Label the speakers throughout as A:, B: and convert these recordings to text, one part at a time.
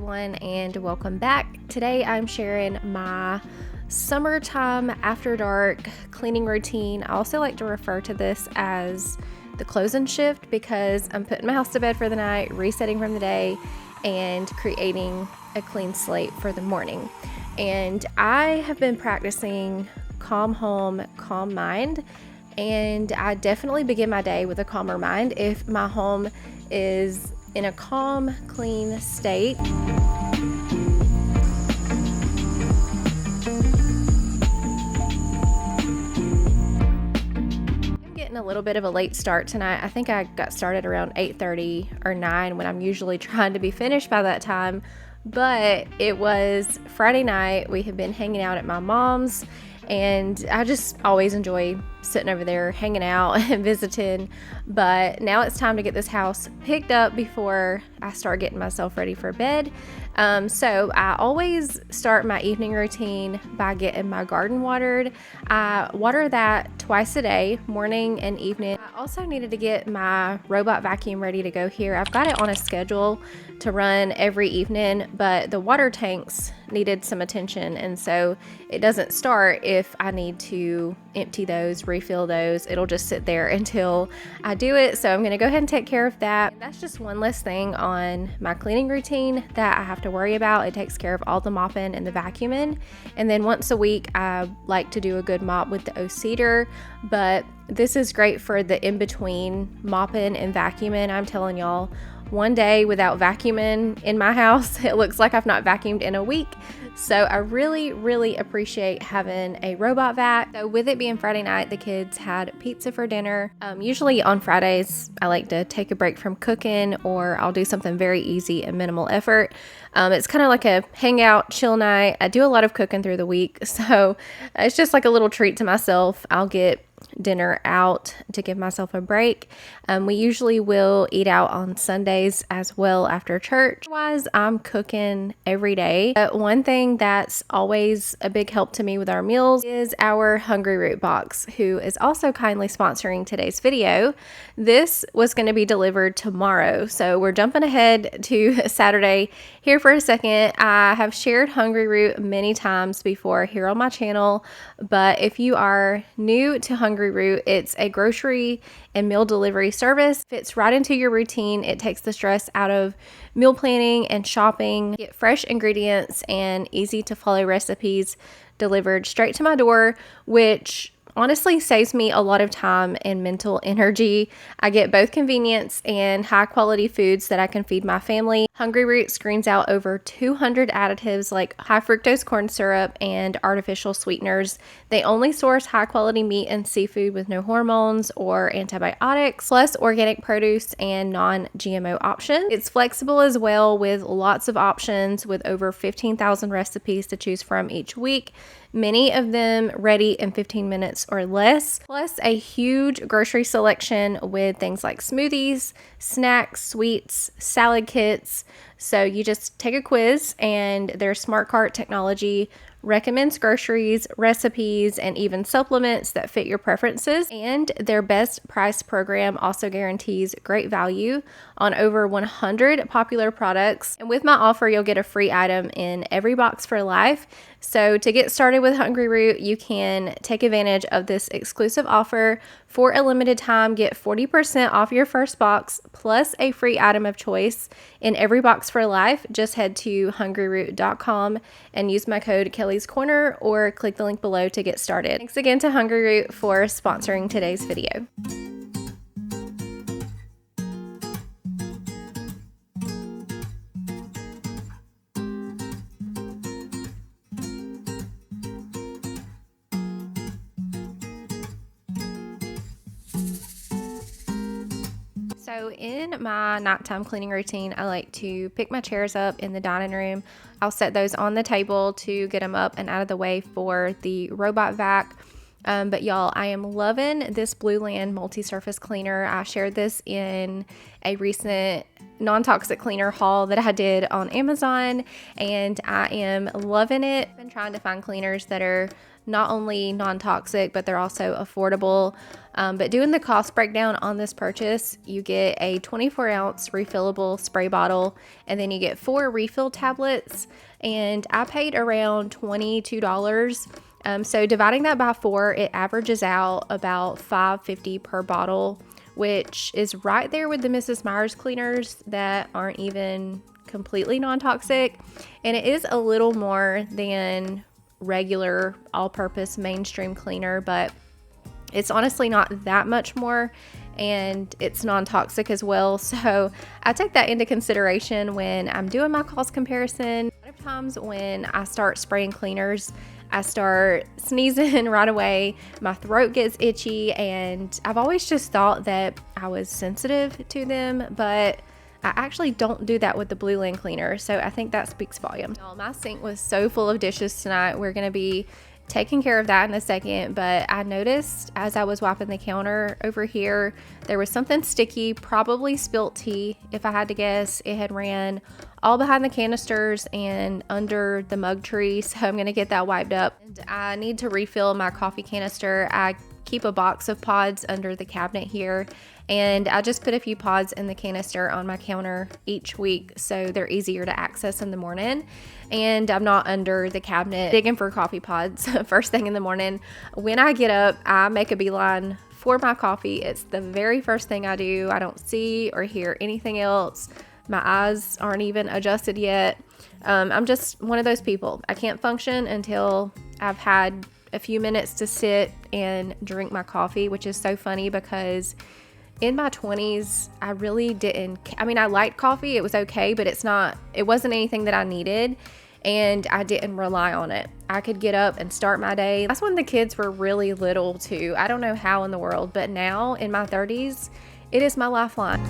A: everyone, and welcome back. Today I'm sharing my summertime after dark cleaning routine. I also like to refer to this as the closing shift because I'm putting my house to bed for the night, resetting from the day, and creating a clean slate for the morning. And I have been practicing calm home, calm mind, and I definitely begin my day with a calmer mind if my home is in a calm, clean state. I'm getting a little bit of a late start tonight. I think I got started around 8:30 or 9 when I'm usually trying to be finished by that time. But it was Friday night. We have been hanging out at my mom's, and I just always enjoy sitting over there hanging out and visiting. But now it's time to get this house picked up before I start getting myself ready for bed. So I always start my evening routine by getting my garden watered. I water that twice a day, morning and evening. I also needed to get my robot vacuum ready to go here. I've got it on a schedule to run every evening, but the water tanks needed some attention, and so it doesn't start if I need to empty those, refill those. It'll just sit there until I do it. So I'm going to go ahead and take care of that. And that's just one less thing on my cleaning routine that I have to worry about. It takes care of all the mopping and the vacuuming. And then once a week, I like to do a good mop with the O-Cedar, but this is great for the in-between mopping and vacuuming. I'm telling y'all, one day without vacuuming in my house, it looks like I've not vacuumed in a week. So I really appreciate having a robot vac. So with it being Friday night, the kids had pizza for dinner. Usually on Fridays, I like to take a break from cooking, or I'll do something very easy and minimal effort. It's kind of like a hangout, chill night. I do a lot of cooking through the week, so it's just like a little treat to myself. I'll get dinner out to give myself a break. We usually will eat out on Sundays as well after church. Otherwise, I'm cooking every day. But one thing that's always a big help to me with our meals is our Hungry Root box, who is also kindly sponsoring today's video. This was going to be delivered tomorrow, so we're jumping ahead to Saturday here for a second. I have shared Hungry Root many times before here on my channel, but if you are new to Hungry Root, it's a grocery and meal delivery service. Fits right into your routine. It takes the stress out of meal planning and shopping. Get fresh ingredients and easy to follow recipes delivered straight to my door, which honestly saves me a lot of time and mental energy. I get both convenience and high quality foods that I can feed my family. Hungry Root screens out over 200 additives like high fructose corn syrup and artificial sweeteners. They only source high quality meat and seafood with no hormones or antibiotics, plus organic produce and non-GMO options. It's flexible as well, with lots of options with over 15,000 recipes to choose from each week. Many of them ready in 15 minutes or less, plus a huge grocery selection with things like smoothies, snacks, sweets, salad kits. So you just take a quiz, and their smart cart technology recommends groceries, recipes, and even supplements that fit your preferences. And their best price program also guarantees great value on over 100 popular products. And with my offer, you'll get a free item in every box for life. So to get started with Hungry Root, you can take advantage of this exclusive offer. For a limited time, get 40% off your first box plus a free item of choice in every box for life. Just head to hungryroot.com and use my code kellyskorner, or click the link below to get started. Thanks again to Hungry Root for sponsoring today's video. So in my nighttime cleaning routine, I like to pick my chairs up in the dining room. I'll set those on the table to get them up and out of the way for the robot vac. But y'all, I am loving this Blue Land multi-surface cleaner. I shared this in a recent non-toxic cleaner haul that I did on Amazon, and I am loving it. I've been trying to find cleaners that are not only non-toxic, but they're also affordable. But doing the cost breakdown on this purchase, you get a 24-ounce refillable spray bottle, and then you get 4 refill tablets, and I paid around $22. So dividing that by 4, it averages out about $5.50 per bottle, which is right there with the Mrs. Meyer's cleaners that aren't even completely non-toxic. And it is a little more than regular all-purpose mainstream cleaner, but it's honestly not that much more, and it's non-toxic as well. So I take that into consideration when I'm doing my cost comparison. A lot of times when I start spraying cleaners, I start sneezing right away, my throat gets itchy, and I've always just thought that I was sensitive to them, but I actually don't do that with the Blue Land cleaner, so I think that speaks volumes. My sink was so full of dishes tonight. We're going to be taking care of that in a second, but I noticed as I was wiping the counter over here, there was something sticky, probably spilt tea. If I had to guess, it had ran all behind the canisters and under the mug tree, so I'm gonna get that wiped up. And I need to refill my coffee canister. I keep a box of pods under the cabinet here, and I just put a few pods in the canister on my counter each week so they're easier to access in the morning, and I'm not under the cabinet digging for coffee pods first thing in the morning. When I get up, I make a beeline for my coffee. It's the very first thing I do. I don't see or hear anything else. My eyes aren't even adjusted yet. I'm just one of those people. I can't function until I've had a few minutes to sit and drink my coffee, which is so funny because in my 20s, I really didn't, I mean, I liked coffee. It was okay, but it wasn't anything that I needed, and I didn't rely on it. I could get up and start my day. That's when the kids were really little too. I don't know how in the world, but now in my 30s, it is my lifeline.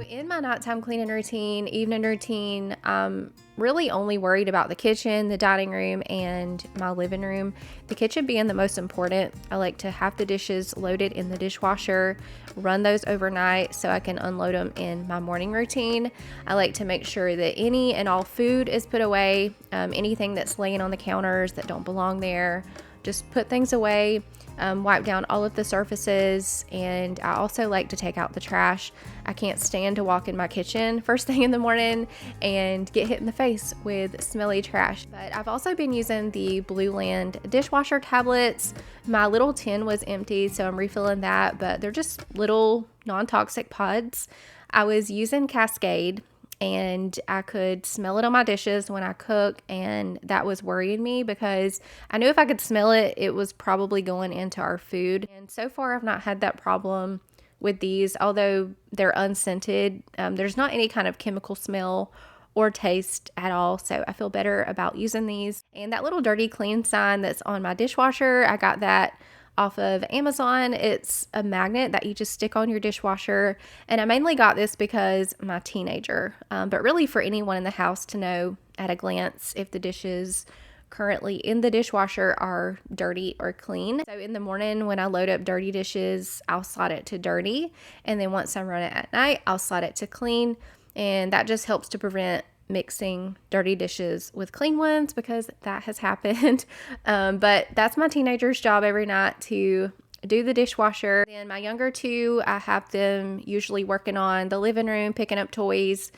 A: In my nighttime cleaning routine, evening routine, I'm really only worried about the kitchen, the dining room, and my living room. The kitchen being the most important. I like to have the dishes loaded in the dishwasher, run those overnight so I can unload them in my morning routine. I like to make sure that any and all food is put away, anything that's laying on the counters that don't belong there, just put things away. Wipe down all of the surfaces, and I also like to take out the trash. I can't stand to walk in my kitchen first thing in the morning and get hit in the face with smelly trash. But I've also been using the Blue Land dishwasher tablets. My little tin was empty, so I'm refilling that, but they're just little non-toxic pods. I was using Cascade, and I could smell it on my dishes when I cook, and that was worrying me because I knew if I could smell it, it was probably going into our food. And so far, I've not had that problem with these, although they're unscented. There's not any kind of chemical smell or taste at all, so I feel better about using these. And that little dirty clean sign that's on my dishwasher, I got that off of Amazon. It's a magnet that you just stick on your dishwasher, and I mainly got this because my teenager, but really for anyone in the house to know at a glance if the dishes currently in the dishwasher are dirty or clean. So in the morning when I load up dirty dishes, I'll slide it to dirty, and then once I run it at night, I'll slide it to clean, and that just helps to prevent mixing dirty dishes with clean ones, because that has happened. But that's my teenager's job every night, to do the dishwasher. Then my younger two, I have them usually working on the living room, picking up toys,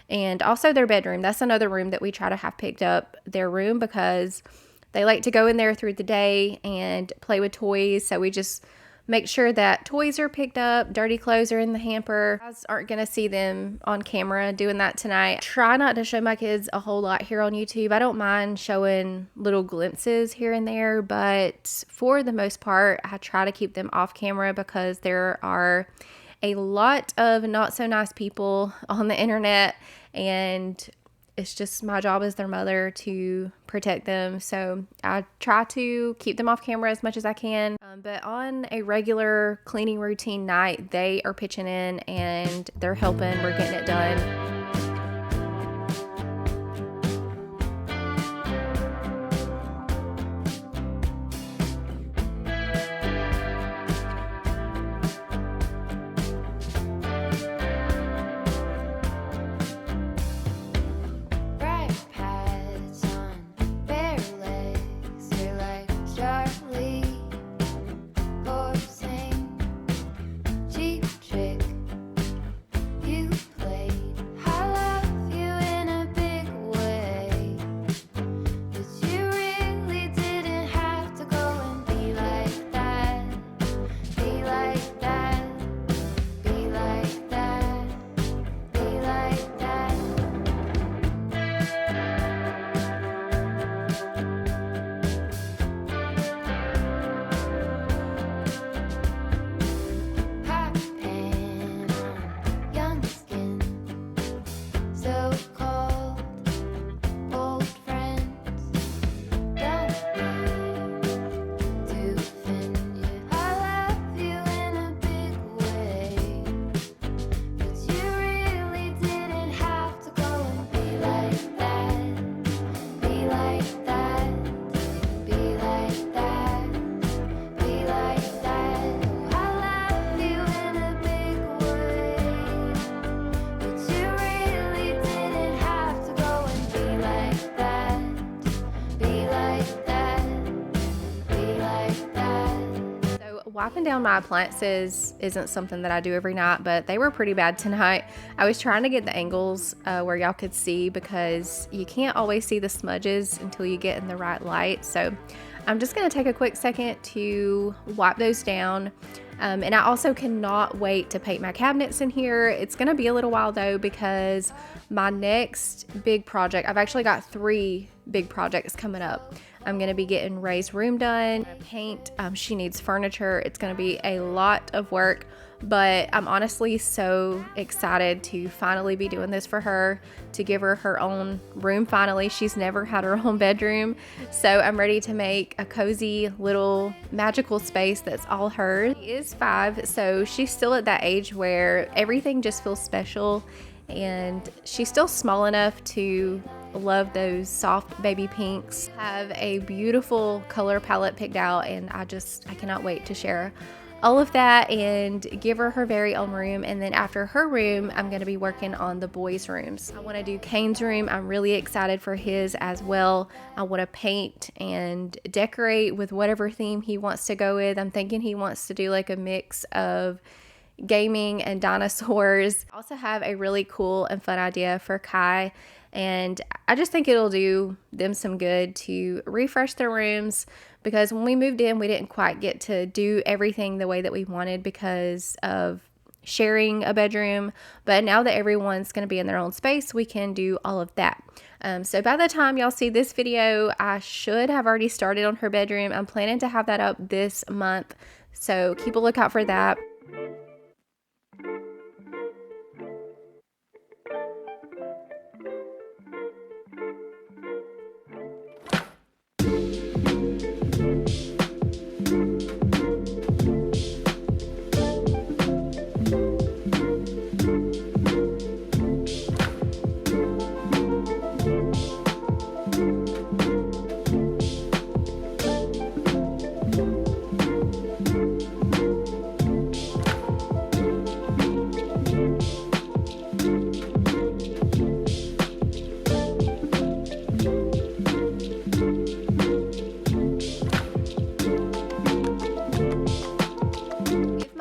A: and also their bedroom. That's another room that we try to have picked up, their room, because they like to go in there through the day and play with toys. So we just make sure that toys are picked up, dirty clothes are in the hamper. You guys aren't going to see them on camera doing that tonight. Try not to show my kids a whole lot here on YouTube. I don't mind showing little glimpses here and there, but for the most part, I try to keep them off camera because there are a lot of not so nice people on the internet, and it's just my job as their mother to protect them. So I try to keep them off camera as much as I can. But on a regular cleaning routine night, they are pitching in and they're helping. We're getting it done. Wiping down my appliances isn't something that I do every night, but they were pretty bad tonight. I was trying to get the angles where y'all could see, because you can't always see the smudges until you get in the right light. So I'm just going to take a quick second to wipe those down. And I also cannot wait to paint my cabinets in here. It's going to be a little while though, because my next big project, I've actually got 3 big projects coming up. I'm going to be getting Ray's room done, paint. She needs furniture. It's going to be a lot of work, but I'm honestly so excited to finally be doing this for her, to give her her own room finally. She's never had her own bedroom, so I'm ready to make a cozy little magical space that's all hers. She is 5, so she's still at that age where everything just feels special, and she's still small enough to love those soft baby pinks. Have a beautiful color palette picked out, and I cannot wait to share all of that and give her her very own room. And then after her room, I'm going to be working on the boys' rooms. I want to do Kane's room. I'm really excited for his as well. I want to paint and decorate with whatever theme he wants to go with. I'm thinking he wants to do like a mix of gaming and dinosaurs. I also have a really cool and fun idea for Kai, and I just think it'll do them some good to refresh their rooms, because when we moved in, we didn't quite get to do everything the way that we wanted because of sharing a bedroom. But now that everyone's going to be in their own space, we can do all of that. So by the time y'all see this video, I should have already started on her bedroom. I'm planning to have that up this month, so keep a lookout for that.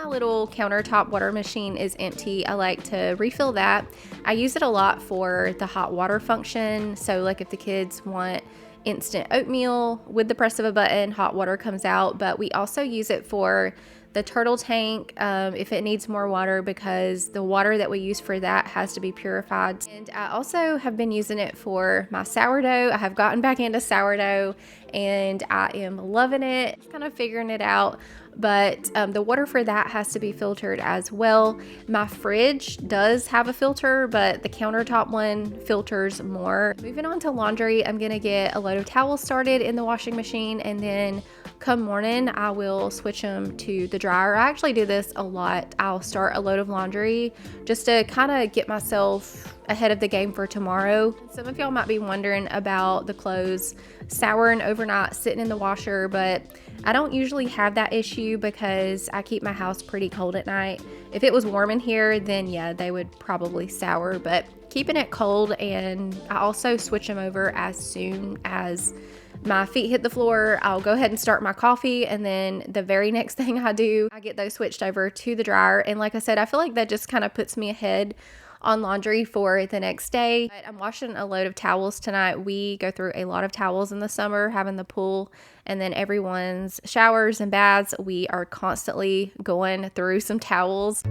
A: Little countertop water machine is empty, I like to refill that. I use it a lot for the hot water function. So like if the kids want instant oatmeal, with the press of a button, hot water comes out. But we also use it for the turtle tank if it needs more water, because the water that we use for that has to be purified. And I also have been using it for my sourdough. I have gotten back into sourdough and I am loving it, kind of figuring it out. But the water for that has to be filtered as well. My fridge does have a filter, but the countertop one filters more. Moving on to laundry, I'm gonna get a load of towels started in the washing machine, and then come morning I will switch them to the dryer. I actually do this a lot. I'll start a load of laundry just to kind of get myself ahead of the game for tomorrow. Some of y'all might be wondering about the clothes souring overnight sitting in the washer, but I don't usually have that issue because I keep my house pretty cold at night. If it was warm in here, then yeah, they would probably sour, but keeping it cold, and I also switch them over as soon as my feet hit the floor. I'll go ahead and start my coffee, and then the very next thing I do, I get those switched over to the dryer. And like I said, I feel like that just kind of puts me ahead on laundry for the next day. But I'm washing a load of towels tonight. We go through a lot of towels in the summer, having the pool, and then everyone's showers and baths. We are constantly going through some towels.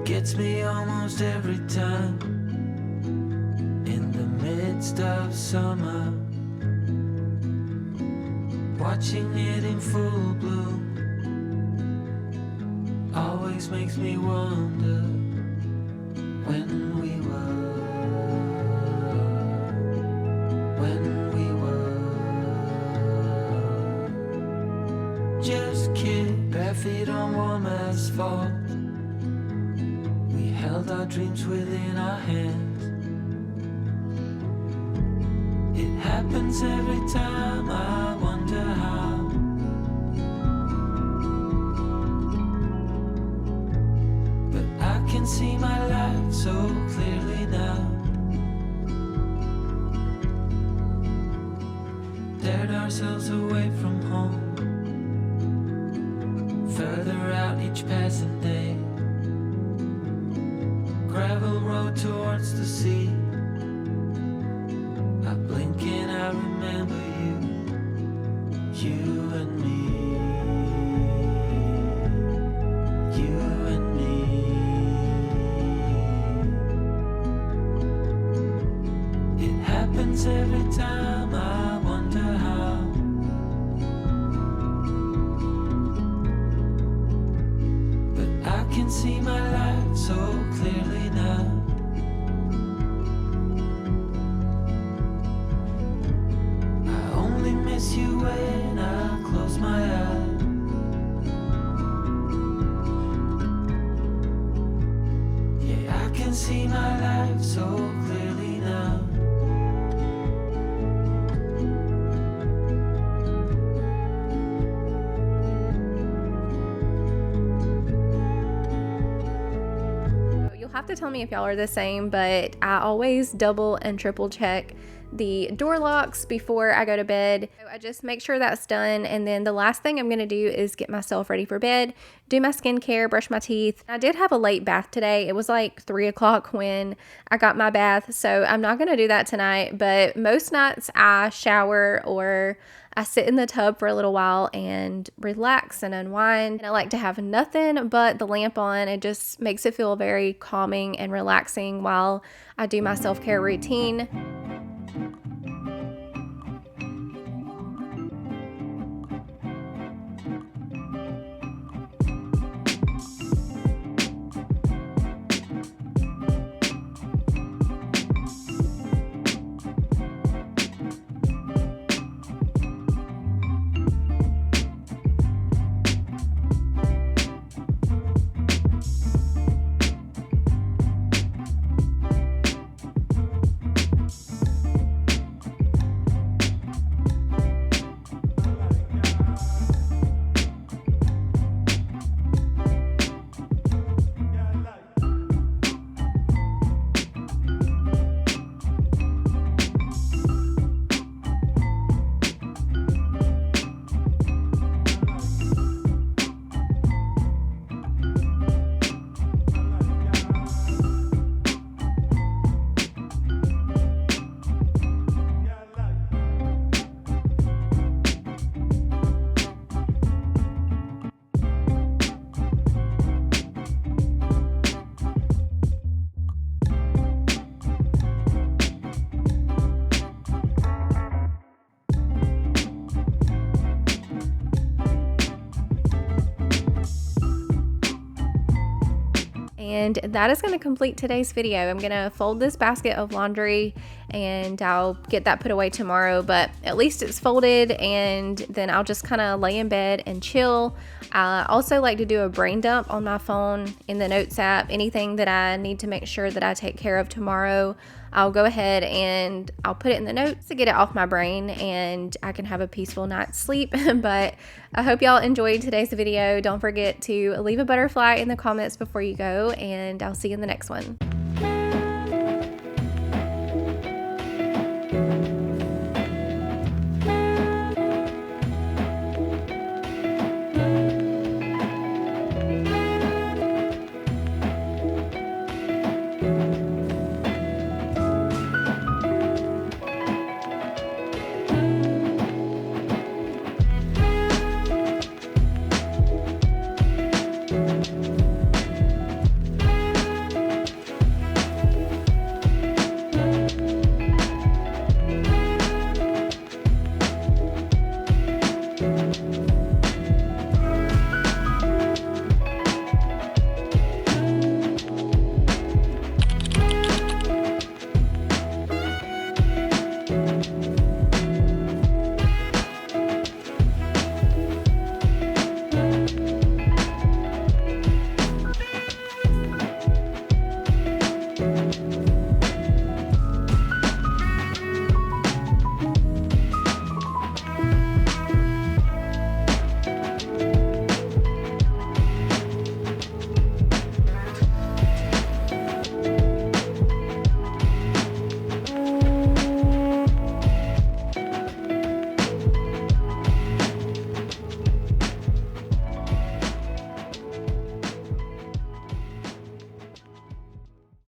B: Gets me almost every time in the midst of summer, watching it in full bloom always makes me wonder when we were just kids, bare feet on warm asphalt. Held our dreams within our hands. It happens every time, I wonder how. But I can see my life so clearly now. Dared ourselves away from home, further out each passing day. Gravel road towards the sea. I blink and I remember you and me, you and me. It happens every time, I wonder how. But I can see my life so clearly now. I only miss you when I close my eyes. Yeah, I can see my life so clearly now.
A: Have to tell me if y'all are the same, but I always double and triple check the door locks before I go to bed. So I just make sure that's done, and then the last thing I'm gonna do is get myself ready for bed, do my skincare, brush my teeth. I did have a late bath today. It was like 3 o'clock when I got my bath, so I'm not gonna do that tonight, but most nights I shower or I sit in the tub for a little while and relax and unwind. And I like to have nothing but the lamp on. It just makes it feel very calming and relaxing while I do my self-care routine. And that is going to complete today's video. I'm going to fold this basket of laundry and I'll get that put away tomorrow, but at least it's folded, and then I'll just kind of lay in bed and chill. I also like to do a brain dump on my phone in the Notes app. Anything that I need to make sure that I take care of tomorrow, I'll go ahead and I'll put it in the notes to get it off my brain, and I can have a peaceful night's sleep. But I hope y'all enjoyed today's video. Don't forget to leave a butterfly in the comments before you go, and I'll see you in the next one.